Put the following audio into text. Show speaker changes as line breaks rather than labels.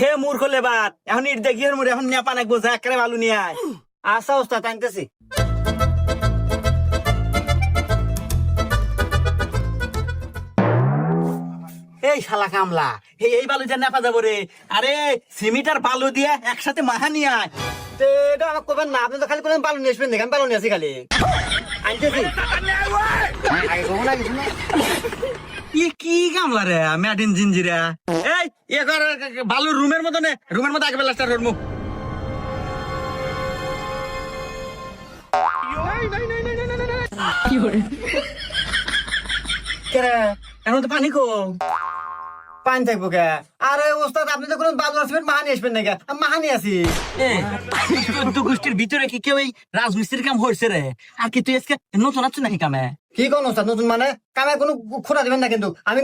হে মূর্খ লেবার এখন ইট দেখি মোর এখন নেপা নাকবো যা একেবারে বালু নিয়ে আয়।
আচ্ছা ওস্তাদ আনতেছি।
এই শালা কামলা এই বালু যা নেপা যাবো রে। আরে সিমিট আর বালু দিয়ে একসাথে মাহা নিয়ে আয়।
তো এটা আমাকে করবেন না, আপনি তো খালি করে পালন নিয়ে আসবেন দেখেন, পালন নিয়ে আসি খালি আনতেছি। আগে কখন না কিছু না
ই কি কামলা রে ম্যাডিন জিঞ্জিরা। এই এ কর বালু রুমের মতো নে, রুমের মতো আগে বেলা স্টার্ট করবো।
কেরে
এর মধ্যে পানি কো
পানি থাকবো কে? আরে ওস্তাদ আপনি তো কোনো বালু আসবেন মাহানি আসবেন নাকি? আমি মাহানি আছি।
চোদ্দ গোষ্ঠীর ভিতরে কি কেউ এই রাজমিস্ত্রির কাম হয়েছে রে? আর কি তুই আজকে নতুন আছো নাকি কামে?
কি কোন ওস্তাদ নতুন মানে? কামে কোনো খোঁড়া দিবেন না কিন্তু আমি